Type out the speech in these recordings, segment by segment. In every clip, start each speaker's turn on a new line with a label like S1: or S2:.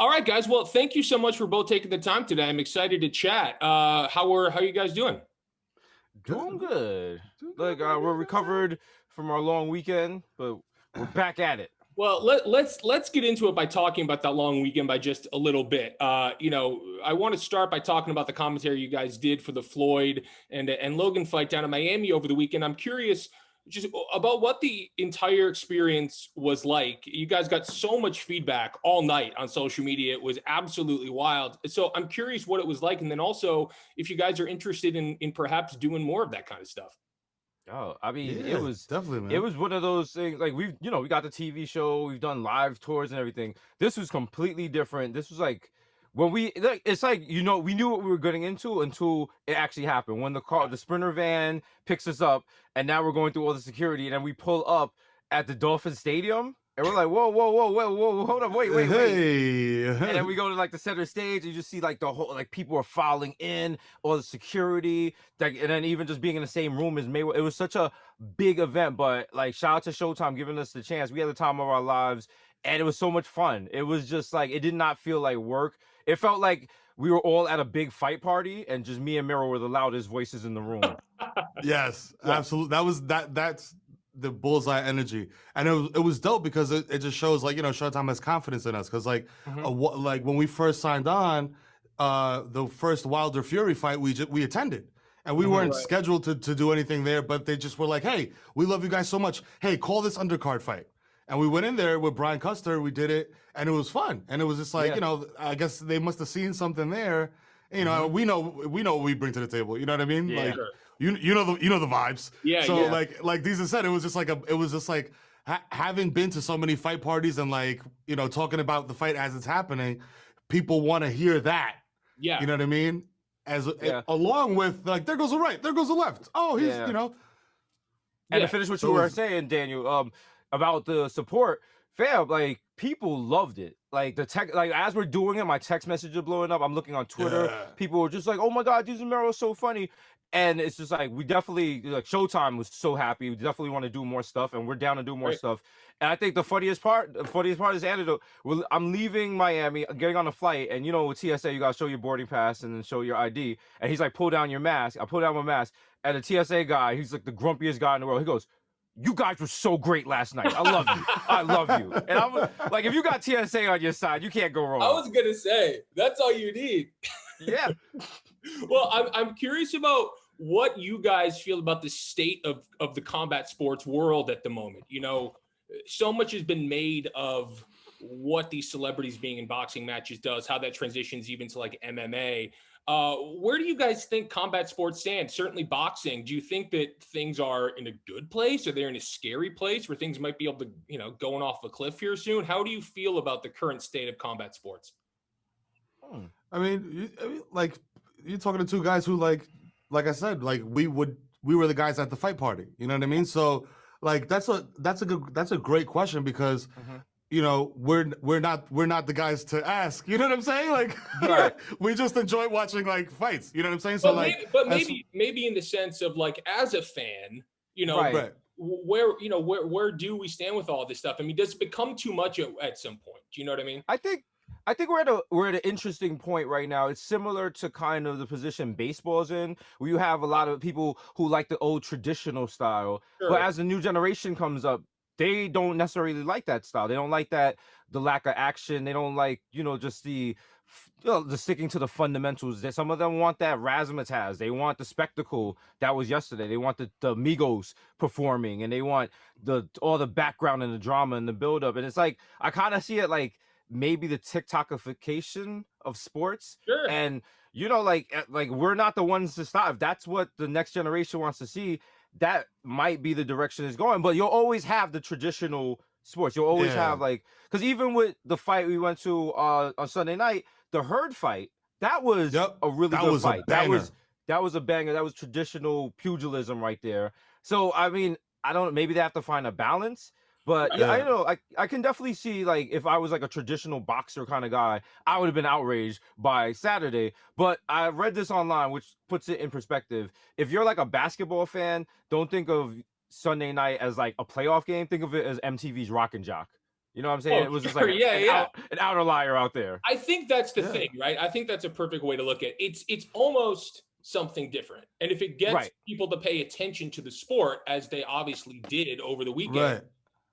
S1: All right, guys. Well, thank you so much for both taking the time today. I'm excited to chat. How are you guys doing?
S2: Doing good.
S3: Doing
S2: Like
S3: good,
S2: we're
S3: man.
S2: recovered from our long weekend, but we're back at it.
S1: Well, let's get into it by talking about that long weekend by just a little bit. I want to start by talking about the commentary you guys did for the Floyd and Logan fight down in Miami over the weekend. I'm curious just about what the entire experience was like. You guys got so much feedback all night on social media. It was absolutely wild. So I'm curious what it was like, and then also if you guys are interested in perhaps doing more of that kind of stuff.
S2: Oh, I mean,
S3: Yeah, definitely, man.
S2: it was one of those things. Like we got the TV show, we've done live tours and everything. This was completely different. This was like when it's like we knew what we were getting into until it actually happened. When the sprinter van picks us up, and now we're going through all the security, and then we pull up at the Dolphin Stadium, and we're like, whoa, whoa, whoa, whoa, whoa, hold up, wait.
S3: Hey.
S2: And then we go to like the center stage, and you just see like the whole like people are filing in, all the security, like, and then even just being in the same room as Mayweather. It was such a big event, but like shout out to Showtime giving us the chance. We had the time of our lives, and it was so much fun. It was just like it did not feel like work. It felt like we were all at a big fight party, and just me and Mero were the loudest voices in the room.
S3: Yes,
S1: Yeah.
S3: absolutely. That's the bullseye energy, and it was dope because it just shows like Showtime has confidence in us because like like when we first signed on, the first Wilder Fury fight we attended. And we weren't
S1: Right.
S3: scheduled to do anything there, but they just were like, "Hey, we love you guys so much. Hey, call this undercard fight." And we went in there with Brian Custer. We did it, and it was fun. And it was just like,
S2: Yeah.
S3: I guess they must have seen something there. We know what we bring to the table. You know what I mean?
S2: Yeah.
S3: Like
S1: Sure.
S3: you know the vibes.
S1: Yeah,
S3: So
S1: yeah.
S3: like Desus said, it was just like having been to so many fight parties and like talking about the fight as it's happening, people want to hear that.
S1: Yeah.
S3: You know what I mean?
S2: Yeah.
S3: Along with like there goes the right, there goes the left. Oh, he's
S2: Yeah. And
S1: Yeah.
S2: to finish what
S3: So
S2: you
S3: it
S2: were
S3: was-
S2: saying, Daniel, about the support, fam, like people loved it. Like the tech, like as we're doing it, my text messages are blowing up. I'm looking on Twitter.
S3: Yeah.
S2: People were just like, "Oh my God, Desus Mero is so funny," and it's just like we definitely like Showtime was so happy. We definitely want to do more stuff, and we're down to do more
S1: Right.
S2: stuff. And I think the funniest part is the antidote. I'm leaving Miami, getting on a flight, and with TSA, you gotta show your boarding pass and then show your ID. And he's like, "Pull down your mask." I pull down my mask, and the TSA guy, he's like the grumpiest guy in the world. He goes, "You guys were so great last night. I love you. I love you." And I'm like, if you got TSA on your side, you can't go wrong.
S1: I was gonna say that's all you need.
S2: Yeah.
S1: Well, I'm curious about what you guys feel about the state of the combat sports world at the moment. So much has been made of what these celebrities being in boxing matches does, how that transitions even to like MMA. Where do you guys think combat sports stand? Certainly boxing. Do you think that things are in a good place, or they're in a scary place where things might be able to, going off a cliff here soon? How do you feel about the current state of combat sports?
S3: I mean, like you're talking to two guys who like I said, like we were the guys at the fight party. You know what I mean? So like that's a great question because we're not the guys to ask. You know what I'm saying? Like
S2: Right.
S3: we just enjoy watching like fights. You know what I'm saying? So
S1: Maybe in the sense of like as a fan,
S2: Right.
S3: right.
S1: where do we stand with all this stuff? I mean, does it become too much at some point? Do you know what I mean?
S2: I think we're at an interesting point right now. It's similar to kind of the position baseball's in, where you have a lot of people who like the old traditional style,
S1: Sure.
S2: but as the new generation comes up, they don't necessarily like that style. They don't like the lack of action. They don't like just the sticking to the fundamentals. That some of them want that razzmatazz. They want the spectacle that was yesterday. They want the Migos performing, and they want all the background and the drama and the build up. And it's like I kind of see it like maybe the TikTokification of sports.
S1: Sure.
S2: And like we're not the ones to stop. If that's what the next generation wants to see, that might be the direction it's going. But you'll always have the traditional sports. You'll always
S3: Yeah.
S2: have like, because even with the fight we went to on Sunday night, the Herd fight, that was
S3: Yep.
S2: a really
S3: That
S2: good
S3: was a
S2: fight.
S3: banger.
S2: That was a banger. That was traditional pugilism right there. So I mean, I don't. Maybe they have to find a balance. But yeah, I
S3: Yeah.
S2: know. I can definitely see like if I was like a traditional boxer kind of guy, I would have been outraged by Saturday. But I read this online, which puts it in perspective. If you're like a basketball fan, don't think of Sunday night as like a playoff game. Think of it as MTV's Rock and Jock. You know what I'm saying?
S1: Oh,
S2: It was just
S1: sure.
S2: like
S1: Yeah.
S2: an outer liar out there.
S1: I think that's the thing, right? I think that's a perfect way to look at it. It's almost something different. And if it gets people to pay attention to the sport, as they obviously did over the weekend,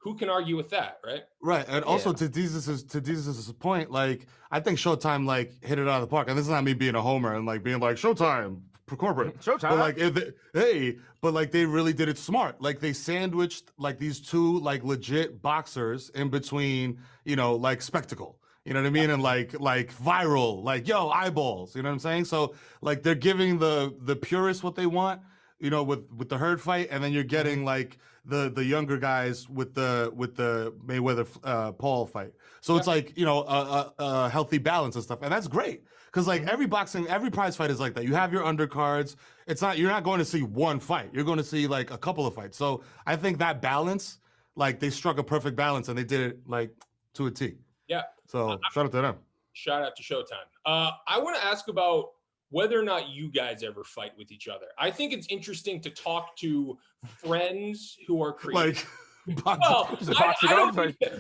S1: who can argue with that, right?
S3: Right. And also to Desus's point, like I think Showtime like hit it out of the park. And this is not me being a homer and like being like Showtime for corporate.
S2: Showtime.
S3: But like but like they really did it smart. Like they sandwiched like these two like legit boxers in between, you know, like spectacle. You know what I mean? And like viral, like yo, eyeballs. You know what I'm saying? So like they're giving the purists what they want, you know, with the herd fight, and then you're getting like the younger guys with the Mayweather Paul fight. So it's like, you know, a healthy balance and stuff, and that's great because like every prize fight is like that. You have your undercards. It's not, you're not going to see one fight. You're going to see like a couple of fights. So I think that balance, like they struck a perfect balance and they did it like to a T.
S1: Yeah.
S3: So shout out to them.
S1: Shout out to Showtime. I want to ask about whether or not you guys ever fight with each other. I think it's interesting to talk to friends who are creative. Well,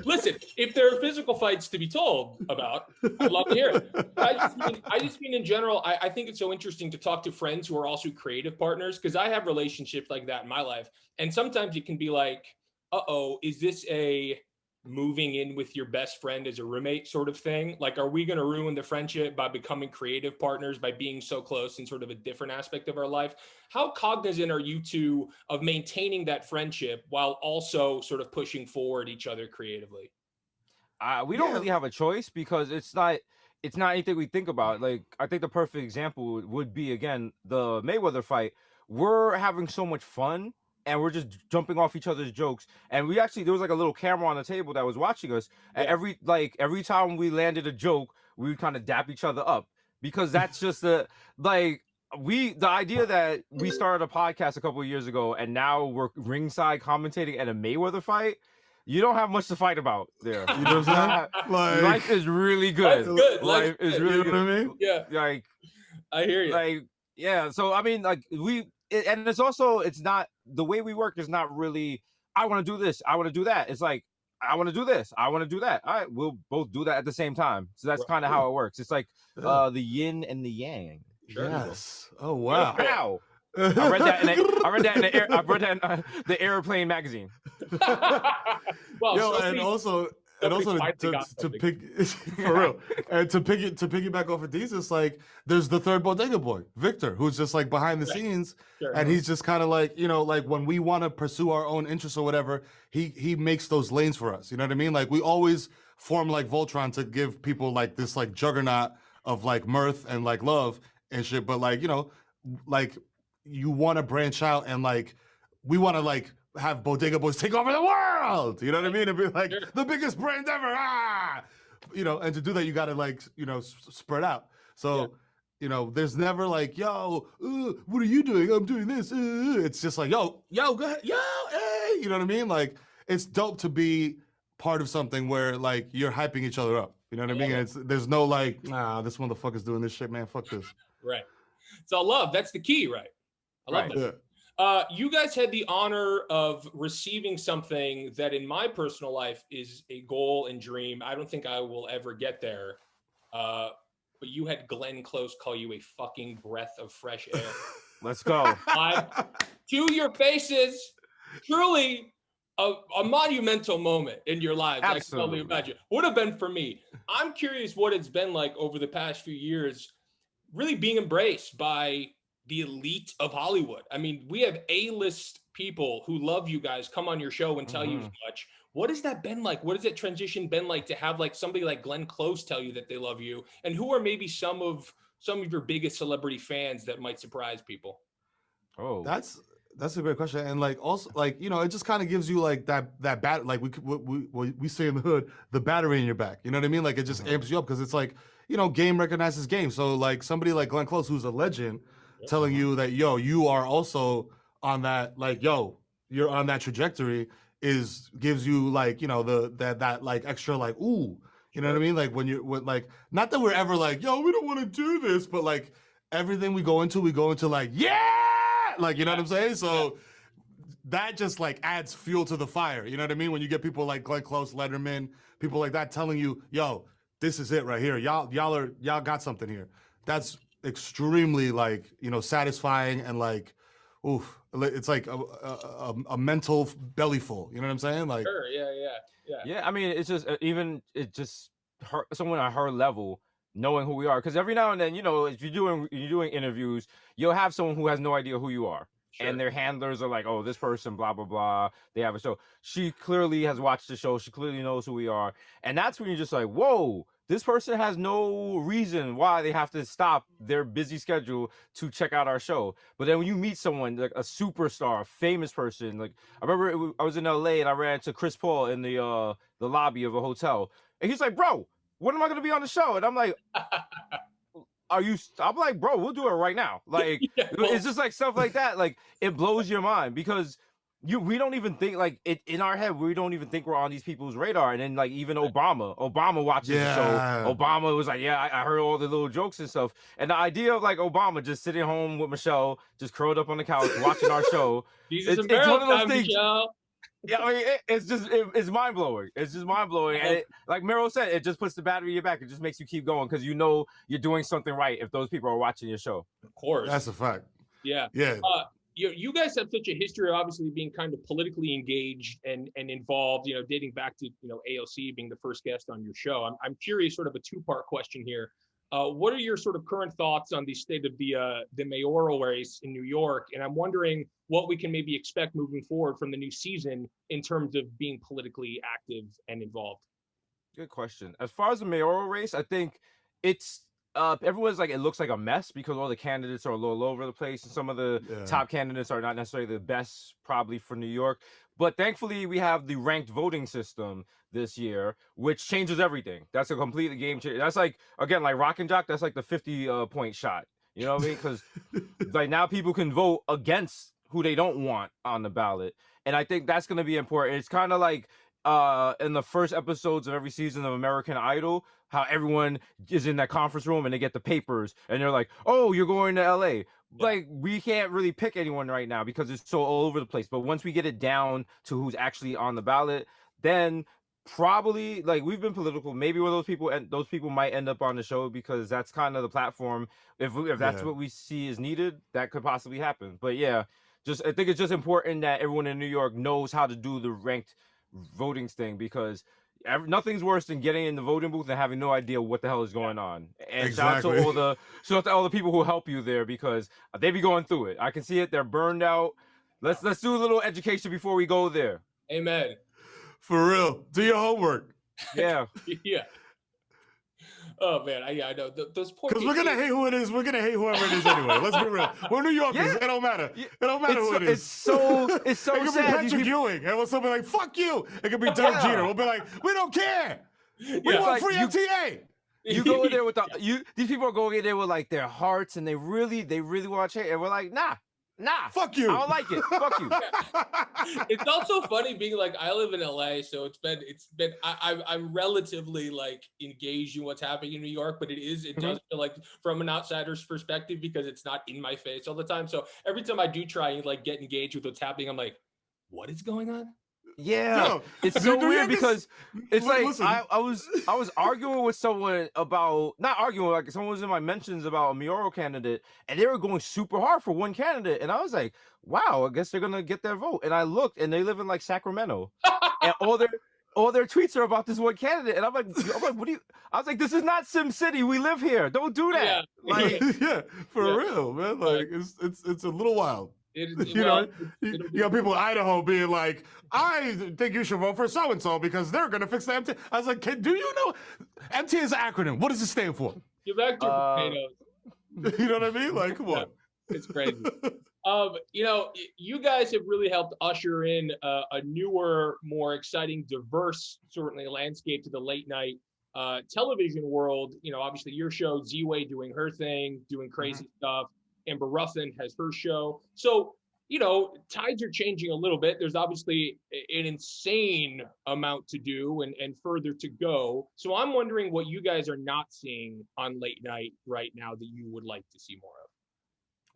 S1: listen, if there are physical fights to be told about, I'd love to hear it. I just mean in general, I think it's so interesting to talk to friends who are also creative partners, because I have relationships like that in my life. And sometimes it can be like, is this a moving in with your best friend as a roommate sort of thing? Like, are we going to ruin the friendship by becoming creative partners, by being so close in sort of a different aspect of our life? How cognizant are you two of maintaining that friendship while also sort of pushing forward each other creatively?
S2: We don't really have a choice, because it's not anything we think about. Like, I think the perfect example would be, again, the Mayweather fight. We're having so much fun, and we're just jumping off each other's jokes. And there was like a little camera on the table that was watching us. And every time we landed a joke, we would kind of dap each other up, because that's just the idea that we started a podcast a couple of years ago and now we're ringside commentating at a Mayweather fight. You don't have much to fight about there. You know what I'm saying? Like, life is really good. Life is really good. You know what I mean?
S1: Yeah.
S2: Like,
S1: I hear you.
S2: Like, yeah. So I mean, like and it's not, the way we work is not really, I want to do this, I want to do that. It's like, I want to do this, I want to do that. All right, we'll both do that at the same time. So that's kind of how it works. It's like the yin and the yang.
S3: Sure. Yes. Oh wow.
S2: Wow. I read that in the Airplane magazine.
S1: Well,
S3: yo, and also to pick for real, and to piggyback off of Desus, like there's the third bodega boy, Victor, who's just like behind the scenes, and he's just kind of like, you know, like when we want to pursue our own interests or whatever, he makes those lanes for us. You know what I mean? Like we always form like Voltron to give people like this like juggernaut of like mirth and like love and shit, but like, you know, like you want to branch out and like we want to like have Bodega Boys take over the world, you know what I mean, and be like the biggest brand ever, you know, and to do that you got to like, you know, spread out. So you know, there's never like, yo, what are you doing? I'm doing this. It's just like, yo, go ahead, yo, hey, you know what I mean? Like it's dope to be part of something where like you're hyping each other up, you know what I mean? And there's no like, this motherfucker's doing this shit, man, fuck this.
S1: Right. So love, that's the key, right? I love that. You guys had the honor of receiving something that in my personal life is a goal and dream. I don't think I will ever get there. But you had Glenn Close call you a fucking breath of fresh air.
S2: Let's go.
S1: To your faces, truly a monumental moment in your lives. Absolutely. I can only imagine. Would have been for me. I'm curious what it's been like over the past few years, really being embraced by the elite of Hollywood. I mean, we have A-list people who love you guys come on your show and tell you as much. What has that been like? What has that transition been like to have like somebody like Glenn Close tell you that they love you? And who are maybe some of your biggest celebrity fans that might surprise people?
S3: Oh, that's a great question. And like also like, you know, it just kind of gives you like that bat, like we say in the hood, the battery in your back. You know what I mean? Like it just amps you up because it's like, you know, game recognizes game. So like somebody like Glenn Close, who's a legend, telling you that, yo, you are also on that, like, yo, you're on that trajectory gives you like, you know, that like extra like, ooh, you know what I mean? Like when like, not that we're ever like, yo, we don't want to do this, but like everything we go into like, yeah, like, you know what I'm saying? So that just like adds fuel to the fire. You know what I mean? When you get people like Glenn Close, Letterman, people like that telling you, "Yo, this is it right here. Y'all got something here." That's extremely like, you know, satisfying and like, oof, it's like a mental belly full. You know what I'm saying? Like,
S1: Sure, yeah.
S2: Yeah, I mean, it's just even it just someone at her level knowing who we are, because every now and then, you know, if you're doing interviews, you'll have someone who has no idea who you are.
S1: Sure.
S2: And their handlers are like, oh, this person, blah, blah, blah. They have a show. She clearly has watched the show. She clearly knows who we are. And that's when you're just like, whoa, this person has no reason why they have to stop their busy schedule to check out our show. But then when you meet someone like a superstar, a famous person, like I remember I was in LA and I ran into Chris Paul in the lobby of a hotel. And he's like, bro, when am I going to be on the show? And I'm like, I'm like, bro, we'll do it right now. Like, it's just like stuff like that. Like, it blows your mind because we don't even think like it in our head. We don't even think we're on these people's radar. And then like even Obama watches the show. Obama was like, yeah, I heard all the little jokes and stuff. And the idea of like Obama just sitting home with Michelle, just curled up on the couch watching our show.
S1: Desus and Mero,
S2: one of those things.
S1: Michelle.
S2: Yeah, I mean, it's mind blowing. It's just mind blowing, and like Meryl said, it just puts the battery in your back. It just makes you keep going because you know you're doing something right if those people are watching your show.
S1: Of course,
S3: that's a fact.
S1: Yeah. You guys have such a history of obviously being kind of politically engaged and involved. You know, dating back to AOC being the first guest on your show. I'm curious, sort of a two-part question here. What are your sort of current thoughts on the state of the mayoral race in New York? And I'm wondering what we can maybe expect moving forward from the new season in terms of being politically active and involved.
S2: Good question. As far as the mayoral race, I think it's everyone's like, it looks like a mess because all the candidates are a little over the place, and some of the top candidates are not necessarily the best probably for New York. But thankfully, we have the ranked voting system this year, which changes everything. That's a completely game changer. That's like, again, like Rock and Jock, that's like the 50-point shot. You know what I mean? Because like now people can vote against who they don't want on the ballot. And I think that's going to be important. It's kind of like in the first episodes of every season of American Idol, how everyone is in that conference room and they get the papers and they're like, oh, you're going to LA. Yeah. Like, we can't really pick anyone right now because it's so all over the place. But once we get it down to who's actually on the ballot, then probably, like, we've been political. Maybe one of those people might end up on the show because that's kind of the platform. If that's what we see is needed, that could possibly happen. But yeah, I think it's just important that everyone in New York knows how to do the ranked voting thing, because nothing's worse than getting in the voting booth and having no idea what the hell is going on. And shout out to all the people who help you there, because they be going through it. I can see it. They're burned out. Let's do a little education before we go there.
S1: Amen.
S3: For real. Do your homework.
S2: Yeah.
S1: Yeah. Oh man, I know those poor.
S3: Because we're gonna hate who it is. We're gonna hate whoever it is anyway. Let's be real. We're New Yorkers. Yeah. It don't matter. It don't matter who it is.
S2: It's so
S3: it could be Patrick Ewing, and we'll still be like, "Fuck you." It could be Derek Jeter. We'll be like, "We don't care. We want like, free MTA."
S2: You go in there with these people are going in there with like their hearts, and they really want to change. And we're like, nah.
S3: Fuck you.
S2: I don't like it. Fuck you.
S1: It's also funny being like, I live in LA, so it's been I'm relatively like engaged in what's happening in New York, but it does feel like from an outsider's perspective because it's not in my face all the time. So every time I do try and like get engaged with what's happening, I'm like, what is going on?
S2: Yeah, it's so weird because it's like I was arguing with someone about, not arguing, like someone was in my mentions about a mayoral candidate, and they were going super hard for one candidate, and I was like, wow, I guess they're gonna get their vote. And I looked, and they live in like Sacramento, and all their tweets are about this one candidate, and I'm like, what do you? I was like, this is not Sim City. We live here. Don't do that.
S1: Yeah.
S3: Like, for real, man. Like it's a little wild. You got people in Idaho being like, I think you should vote for so-and-so because they're going to fix the MTA. I was like, do you know? MTA is an acronym. What does it stand for?
S1: Give back to potatoes.
S3: You know what I mean? Like, come on.
S1: It's crazy. You guys have really helped usher in a newer, more exciting, diverse, certainly landscape to the late night television world. Obviously your show, Z-Way doing her thing, doing crazy stuff. Amber Ruffin has her show. So, tides are changing a little bit. There's obviously an insane amount to do and further to go. So I'm wondering what you guys are not seeing on late night right now that you would like to see more of.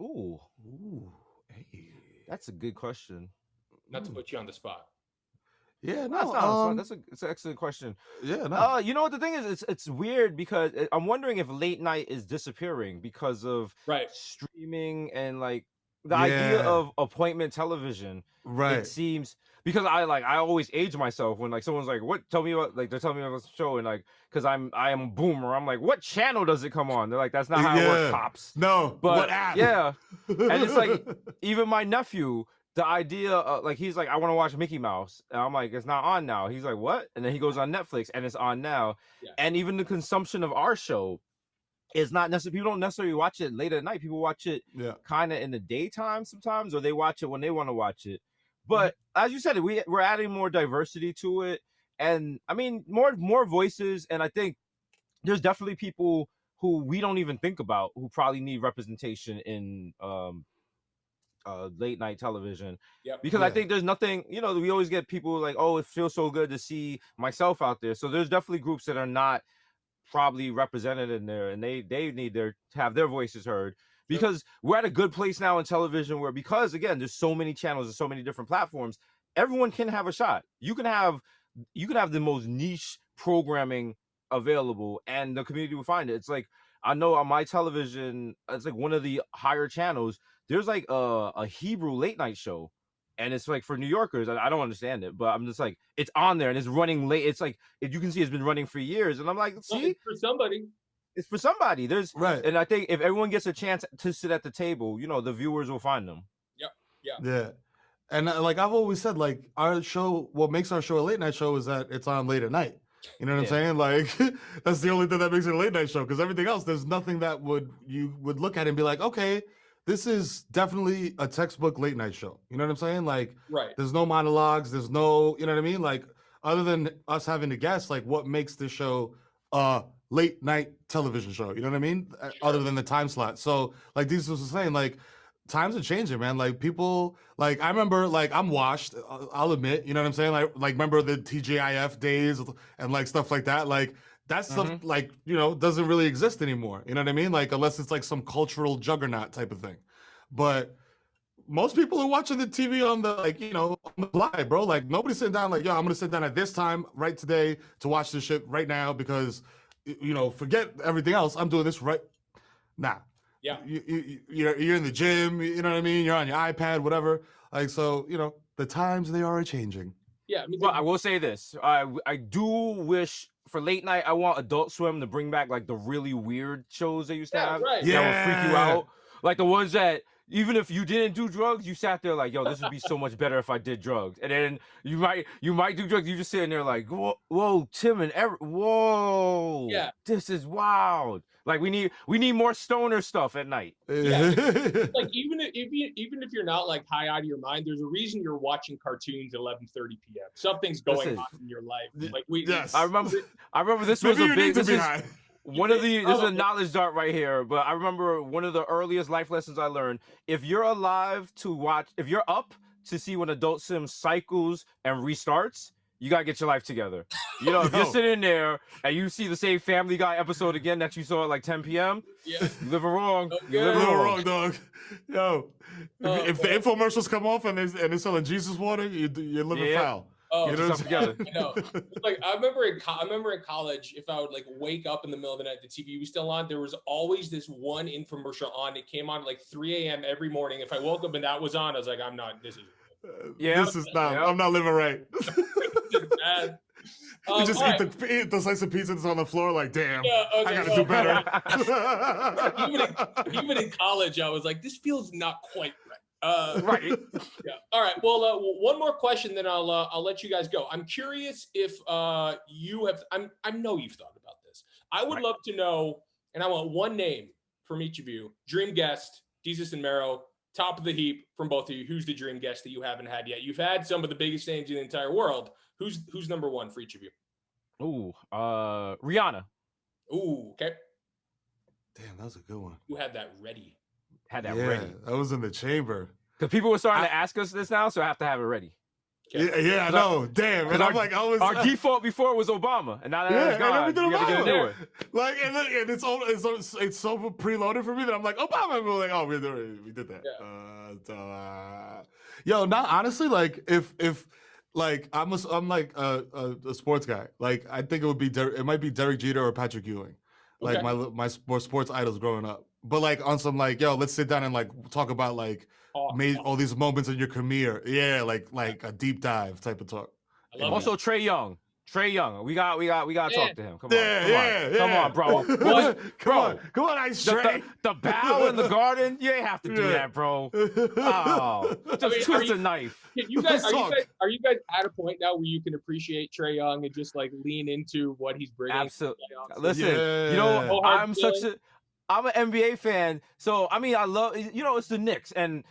S2: Ooh, hey, that's a good question.
S1: Not to put you on the spot.
S3: Yeah,
S2: that's an excellent question.
S3: Yeah, no.
S2: You know what the thing is? It's weird because I'm wondering if late night is disappearing because of streaming and like the idea of appointment television.
S3: Right.
S2: It seems because I always age myself when like someone's like, "What? Tell me about," like they're telling me about the show, and like because I am a boomer, I'm like, "What channel does it come on?" They're like, "That's not how it works, pops."
S3: No,
S2: but
S3: what app?
S2: Yeah, and it's like even my nephew. The idea of like he's like, I want to watch Mickey Mouse, and I'm like, it's not on now. He's like, what? And then he goes on Netflix and it's on now. And even the consumption of our show is not necessarily, people don't necessarily watch it late at night. People watch it kind of in the daytime sometimes, or they watch it when they want to watch it. But as you said, we're adding more diversity to it, and I mean more voices. And I think there's definitely people who we don't even think about who probably need representation in late night television, because I think there's nothing, we always get people like, oh, it feels so good to see myself out there. So there's definitely groups that are not probably represented in there, and they need to have their voices heard, because we're at a good place now in television where, because again, there's so many channels and so many different platforms, everyone can have a shot. You can have the most niche programming available and the community will find it. It's like, I know on my television, it's like one of the higher channels, there's like a Hebrew late night show, and it's like for New Yorkers. I don't understand it, but I'm just like, it's on there and it's running late. It's like, if you can see, it's been running for years, and I'm like, see,
S1: it's for somebody.
S2: It's for somebody. There's and I think if everyone gets a chance to sit at the table, the viewers will find them.
S3: Yeah. And like I've always said, like our show, what makes our show a late night show is that it's on late at night. You know what I'm saying? Like that's the only thing that makes it a late night show, because everything else, there's nothing that you would look at and be like, okay, this is definitely a textbook late night show. You know what I'm saying? Like, there's no monologues, there's no, you know what I mean? Like, other than us having to guess, like, what makes this show a late night television show? You know what I mean? Other than the time slot. So, like Desus was saying, like, times are changing, man. Like, people, like, I remember, like, I'm washed, I'll admit, you know what I'm saying? Like remember the TGIF days and, like, stuff like that? Like, that stuff, like, doesn't really exist anymore. You know what I mean? Like, unless it's like some cultural juggernaut type of thing. But most people are watching the TV on the, like, on the fly, bro. Like, nobody's sitting down like, yo, I'm going to sit down at this time right today to watch this shit right now because, forget everything else. I'm doing this right now.
S1: Yeah.
S3: You're in the gym, you know what I mean? You're on your iPad, whatever. Like, so, the times, they are changing.
S1: Yeah.
S2: Well, I will say this. I do wish for late night, I want Adult Swim to bring back like the really weird shows they used to have.
S1: Right.
S2: That would freak you out. Like the ones that even if you didn't do drugs, you sat there like, yo, this would be so much better if I did drugs. And then you might do drugs. You just sitting there like, whoa, Tim and whoa, this is wild. Like we need more stoner stuff at night.
S1: Yeah. Like even if you're not like high out of your mind, there's a reason you're watching cartoons at 11:30 p.m. Something's going on in your life. Like
S2: I remember this was a big. This is a knowledge dart right here. But I remember one of the earliest life lessons I learned: if you're alive to watch, if you're up to see when Adult Sim cycles and restarts, you gotta get your life together. If you're sitting there and you see the same Family Guy episode again that you saw at like 10 p.m., you living wrong. You're living wrong,
S3: dog. Yo, if the infomercials come off and they're selling Jesus water, you're living foul.
S1: Oh,
S3: you know what
S1: together. I know. Like I remember in college, if I would like wake up in the middle of the night, the TV was still on. There was always this one infomercial on. It came on at like 3 a.m. every morning. If I woke up and that was on, I was like, I'm not. This is.
S3: This is not. I'm not living right.
S1: Bad.
S3: You just eat the slice of pizza that's on the floor. Like, damn, I gotta do better.
S1: even in college, I was like, this feels not quite right.
S2: Right.
S1: Yeah. All right. Well, one more question, then I'll let you guys go. I'm curious if you have. I know you've thought about this. I would love to know, and I want one name from each of you. Dream guest, Desus and Mero. Top of the heap from both of you. Who's the dream guest that you haven't had yet? You've had some of the biggest names in the entire world. Who's number one for each of you?
S2: Ooh, Rihanna.
S1: Ooh, okay.
S3: Damn, that was a good one.
S1: Who had that ready?
S2: Had that ready.
S3: That was in the chamber.
S2: Because people were starting to ask us this now, so I have to have it ready.
S3: Yeah, I know. Damn. And I'm like,
S2: our default before was Obama, and now that it's gone, we gotta get a new one.
S3: Like, and it's so preloaded for me that I'm like, Obama. And we're like, oh, we did that.
S1: Yeah.
S3: Yo, now honestly, like, if like I'm like a sports guy. Like, I think it might be Derek Jeter or Patrick Ewing. Like my sports idols growing up. But like on some like, yo, let's sit down and like talk about like all these moments in your career. Yeah, like a deep dive type of talk.
S2: Also, Trae Young. We got to talk to him. Come on, bro.
S3: Come on, Ice Trae.
S2: The bow in the garden. You ain't have to do that, bro. Oh, just twist a knife.
S1: Are you guys at a point now where you can appreciate Trae Young and just like lean into what he's bringing?
S2: Absolutely. Listen, you know, I'm an NBA fan, so I mean, I love, you know, it's the Knicks, and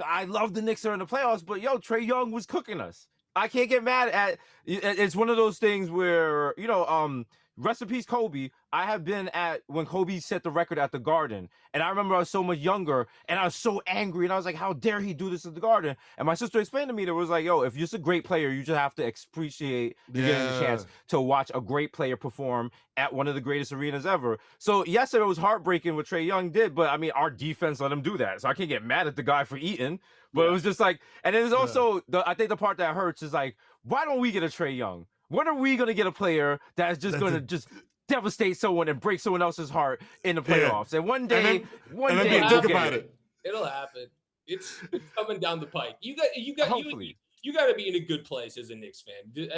S2: I love the Knicks during the playoffs. But yo, Trae Young was cooking us. I can't get mad at. It's one of those things where, you know, rest in peace, Kobe. I have been at when Kobe set the record at the Garden, and I remember I was so much younger, and I was so angry, and I was like, "How dare he do this at the Garden?" And my sister explained to me that it was like, "Yo, if you're just a great player, you just have to appreciate getting the chance to watch a great player perform at one of the greatest arenas ever." So yes, it was heartbreaking what Trae Young did, but I mean, our defense let him do that, so I can't get mad at the guy for eating. But it was just like, and there's also I think the part that hurts is like, why don't we get a Trae Young? When are we gonna get a player that's just gonna just devastate someone and break someone else's heart in the playoffs? And one day,
S3: think about it.
S1: It'll happen. It's coming down the pike. You got to be in a good place as a Knicks fan.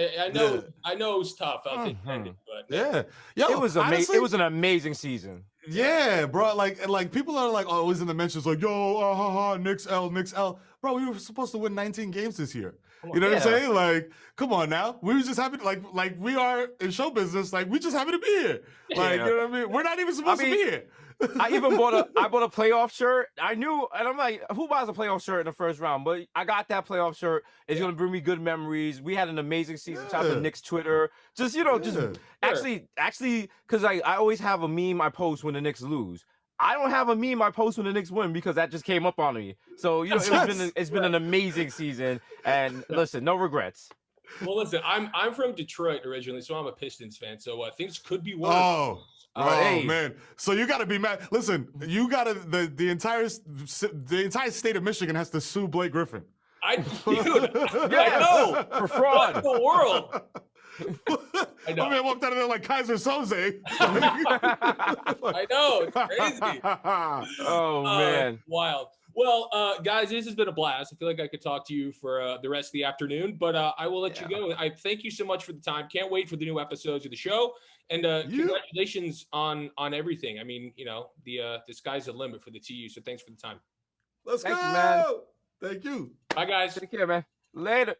S1: I know it's tough out there, but
S3: it
S2: was amazing. It was an amazing season.
S3: Yeah, bro. Like people are like always in the mentions, like, yo, Knicks L. Bro, we were supposed to win 19 games this year. You know what I'm saying? Like, come on now. We were just happy, like we are in show business. Like, we just happy to be here. Like, you know what I mean? We're not even supposed to be here.
S2: I even bought a playoff shirt. I knew, and I'm like, who buys a playoff shirt in the first round? But I got that playoff shirt. It's gonna bring me good memories. We had an amazing season. Shout out to Knicks Twitter. Just, you know, actually, because I always have a meme I post when the Knicks lose. I don't have a meme I post when the Knicks win because that just came up on me. So, you know, it's been an amazing season, and listen, no regrets.
S1: Well, listen, I'm from Detroit originally, so I'm a Pistons fan. So things could be worse.
S3: Oh man! So you got to be mad. Listen, you got to the entire state of Michigan has to sue Blake Griffin.
S1: I know
S2: for fraud.
S1: What in the world?
S3: I know. I walked out of there like Kaiser Soze.
S1: I know, it's crazy.
S2: Oh man,
S1: wild. Well, guys, this has been a blast. I feel like I could talk to you for the rest of the afternoon, but I will let you go. I thank you so much for the time. Can't wait for the new episodes of the show. And congratulations on everything. I mean, you know, the sky's the limit for the TU. So thanks for the time.
S3: Let's go, man. Thank you.
S1: Bye, guys.
S2: Take care, man. Later.